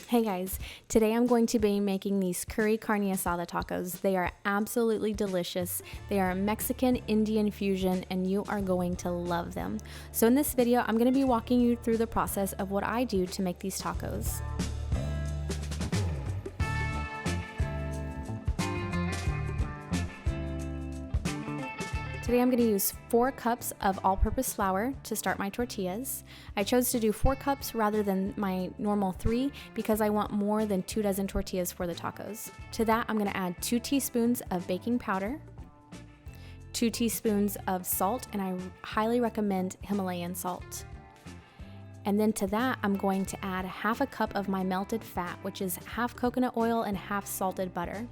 Hey guys, today I'm going to be making these curry carne asada tacos. They are absolutely delicious. They are a Mexican Indian fusion and you are going to love them. So in this video, I'm going to be walking you through the process of what I do to make these tacos. Today I'm going to use 4 cups of all-purpose flour to start my tortillas. I chose to do 4 cups rather than my normal 3 because I want more than 2 dozen tortillas for the tacos. To that I'm going to add 2 teaspoons of baking powder, 2 teaspoons of salt, and I highly recommend Himalayan salt. And then to that I'm going to add half a cup of my melted fat, which is half coconut oil and half salted butter.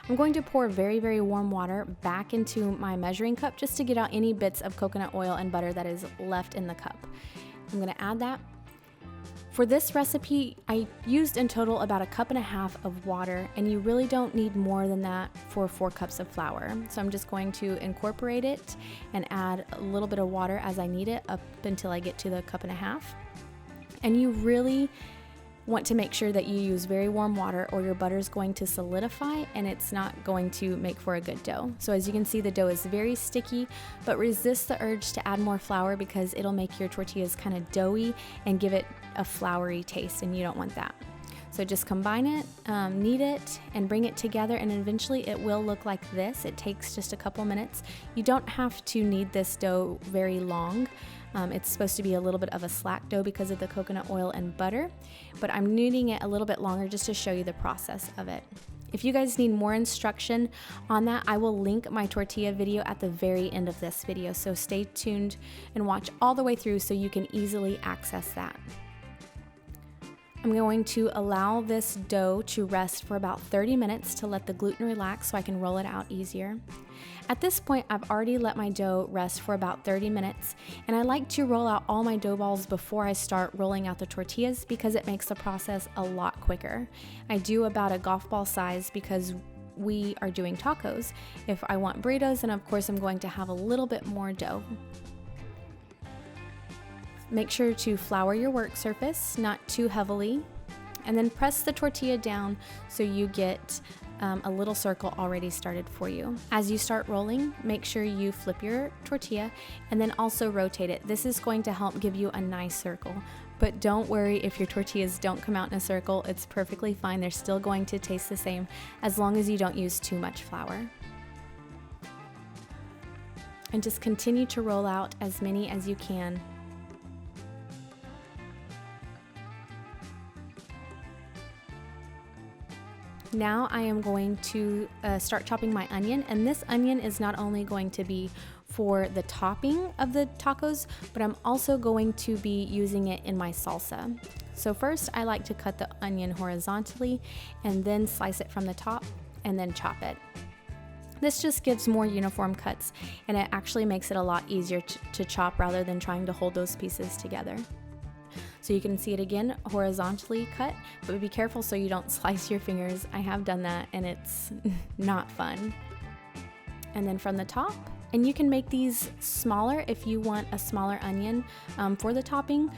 I'm going to pour very warm water back into my measuring cup just to get out any bits of coconut oil and butter that is left in the cup. I'm going to add that. For this recipe, I used in total about 1.5 cups of water, and you really don't need more than that for 4 cups of flour. So I'm just going to incorporate it and add a little bit of water as I need it up until I get to the 1.5 cups. And you really want to make sure that you use very warm water or your butter is going to solidify and it's not going to make for a good dough. So as you can see, the dough is very sticky, but resist the urge to add more flour because it'll make your tortillas kind of doughy and give it a floury taste, and you don't want that. So just combine it, knead it, and bring it together, and eventually it will look like this. It takes just a couple minutes. You don't have to knead this dough very long. It's supposed to be a little bit of a slack dough because of the coconut oil and butter, but I'm kneading it a little bit longer just to show you the process of it. If you guys need more instruction on that, I will link my tortilla video at the very end of this video, so stay tuned and watch all the way through so you can easily access that. I'm going to allow this dough to rest for about 30 minutes to let the gluten relax so I can roll it out easier. At this point, I've already let my dough rest for about 30 minutes, and I like to roll out all my dough balls before I start rolling out the tortillas because it makes the process a lot quicker. I do about a golf ball size because we are doing tacos. If I want burritos, then of course I'm going to have a little bit more dough. Make sure to flour your work surface, not too heavily, and then press the tortilla down so you get a little circle already started for you. As you start rolling, make sure you flip your tortilla and then also rotate it. This is going to help give you a nice circle. But don't worry if your tortillas don't come out in a circle, it's perfectly fine. They're still going to taste the same as long as you don't use too much flour. And just continue to roll out as many as you can. Now I am going to start chopping my onion, and this onion is not only going to be for the topping of the tacos, but I'm also going to be using it in my salsa. So first I like to cut the onion horizontally and then slice it from the top and then chop it. This just gives more uniform cuts, and it actually makes it a lot easier to chop rather than trying to hold those pieces together. So you can see it again, horizontally cut, but be careful so you don't slice your fingers. I have done that and it's not fun. And then from the top, and you can make these smaller if you want a smaller onion for the topping,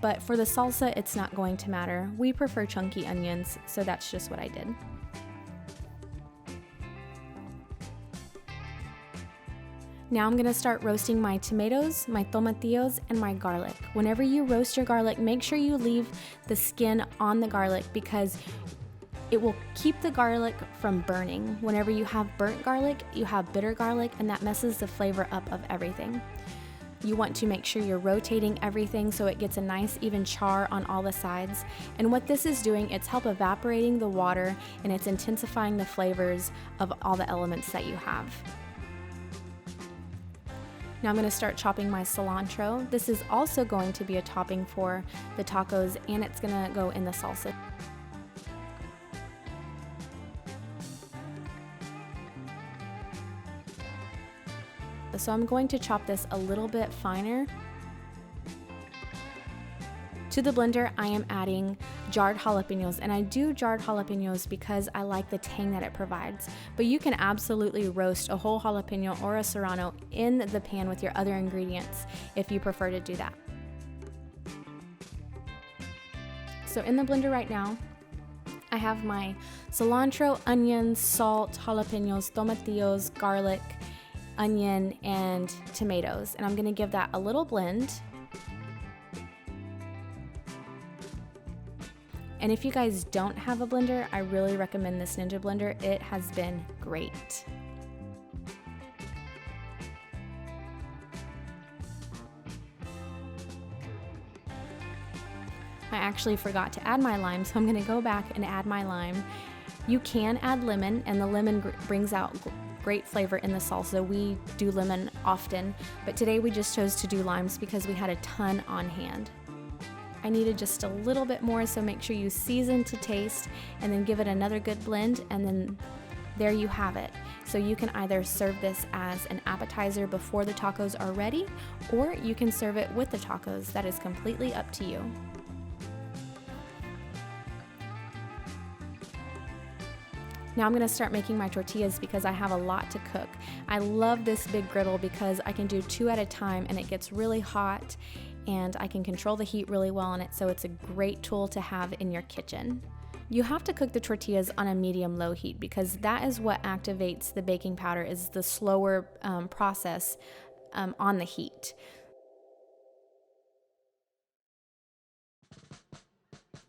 but for the salsa, it's not going to matter. We prefer chunky onions, so that's just what I did. Now I'm gonna start roasting my tomatoes, my tomatillos, and my garlic. Whenever you roast your garlic, make sure you leave the skin on the garlic because it will keep the garlic from burning. Whenever you have burnt garlic, you have bitter garlic, and that messes the flavor up of everything. You want to make sure you're rotating everything so it gets a nice even char on all the sides. And what this is doing, it's help evaporating the water and it's intensifying the flavors of all the elements that you have. Now I'm going to start chopping my cilantro. This is also going to be a topping for the tacos, and it's going to go in the salsa. So I'm going to chop this a little bit finer. To the blender, I am adding jarred jalapenos, and I do jarred jalapenos because I like the tang that it provides. But you can absolutely roast a whole jalapeno or a serrano in the pan with your other ingredients if you prefer to do that. So in the blender right now, I have my cilantro, onions, salt, jalapenos, tomatillos, garlic, onion, and tomatoes. And I'm gonna give that a little blend. And if you guys don't have a blender, I really recommend this Ninja blender. It has been great. I actually forgot to add my lime, so I'm gonna go back and add my lime. You can add lemon, and the lemon brings out great flavor in the salsa. We do lemon often, but today we just chose to do limes because we had a ton on hand. I needed just a little bit more, so make sure you season to taste and then give it another good blend, and then there you have it. So you can either serve this as an appetizer before the tacos are ready, or you can serve it with the tacos. That is completely up to you. Now I'm gonna start making my tortillas because I have a lot to cook. I love this big griddle because I can do 2 at a time and it gets really hot and I can control the heat really well on it, so it's a great tool to have in your kitchen. You have to cook the tortillas on a medium-low heat because that is what activates the baking powder, is the slower process on the heat.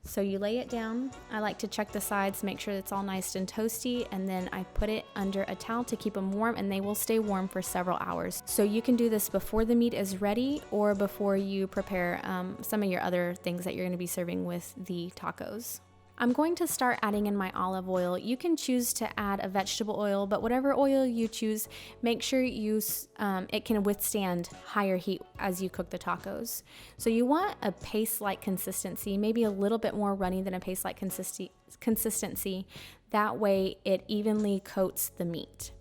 So you lay it down. I like to check the sides, make sure it's all nice and toasty, and then I put it under a towel to keep them warm, and they will stay warm for several hours. So you can do this before the meat is ready or before you prepare some of your other things that you're going to be serving with the tacos. I'm going to start adding in my olive oil. You can choose to add a vegetable oil, but whatever oil you choose, make sure it can withstand higher heat as you cook the tacos. So you want a paste-like consistency, maybe a little bit more runny than a paste-like consistency. That way it evenly coats the meat.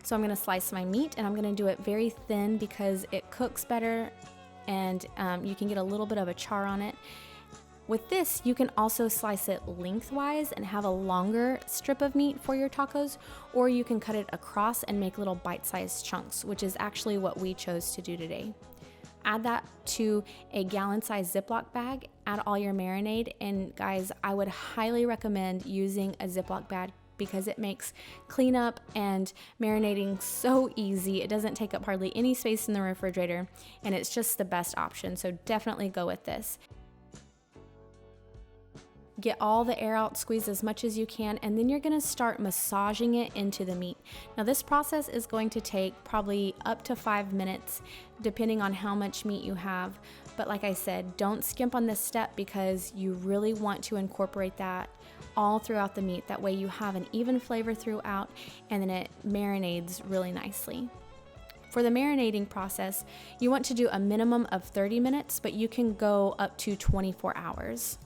So I'm gonna slice my meat, and I'm gonna do it very thin because it cooks better, and you can get a little bit of a char on it. With this, you can also slice it lengthwise and have a longer strip of meat for your tacos, or you can cut it across and make little bite-sized chunks, which is actually what we chose to do today. Add that to a gallon-sized Ziploc bag, add all your marinade, and guys, I would highly recommend using a Ziploc bag because it makes cleanup and marinating so easy. It doesn't take up hardly any space in the refrigerator, and it's just the best option, so definitely go with this. Get all the air out, squeeze as much as you can, and then you're gonna start massaging it into the meat. Now this process is going to take probably up to 5 minutes, depending on how much meat you have. But like I said, don't skimp on this step because you really want to incorporate that all throughout the meat. That way you have an even flavor throughout, and then it marinades really nicely. For the marinating process, you want to do a minimum of 30 minutes, but you can go up to 24 hours.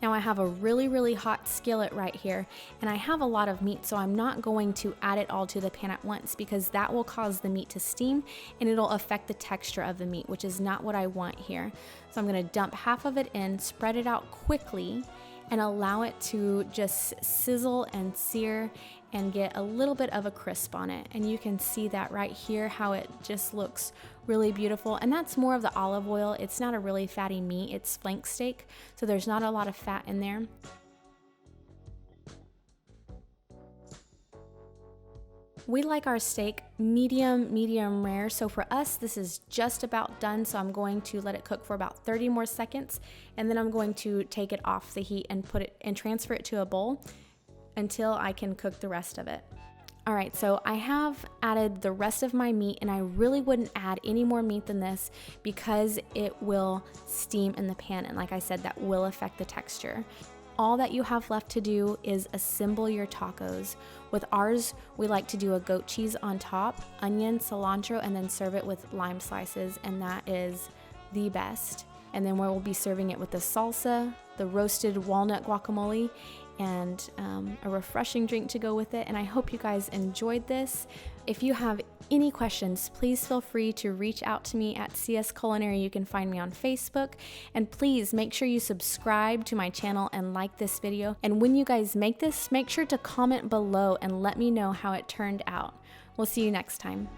Now I have a really hot skillet right here, and I have a lot of meat, so I'm not going to add it all to the pan at once because that will cause the meat to steam and it'll affect the texture of the meat, which is not what I want here. So I'm gonna dump half of it in, spread it out quickly, and allow it to just sizzle and sear and get a little bit of a crisp on it. And you can see that right here, how it just looks really beautiful. And that's more of the olive oil. It's not a really fatty meat, it's flank steak, so there's not a lot of fat in there. We like our steak medium rare, so for us this is just about done, so I'm going to let it cook for about 30 more seconds, and then I'm going to take it off the heat and put it and transfer it to a bowl until I can cook the rest of it. All right, so I have added the rest of my meat, and I really wouldn't add any more meat than this because it will steam in the pan, and like I said, that will affect the texture. All that you have left to do is assemble your tacos. With ours, we like to do a goat cheese on top, onion, cilantro, and then serve it with lime slices, and that is the best. And then we'll be serving it with the salsa, the roasted walnut guacamole, and a refreshing drink to go with it. And I hope you guys enjoyed this. If you have any questions, please feel free to reach out to me at CS Culinary. You can find me on Facebook, and please make sure you subscribe to my channel and like this video. And when you guys make this, make sure to comment below and let me know how it turned out. We'll see you next time.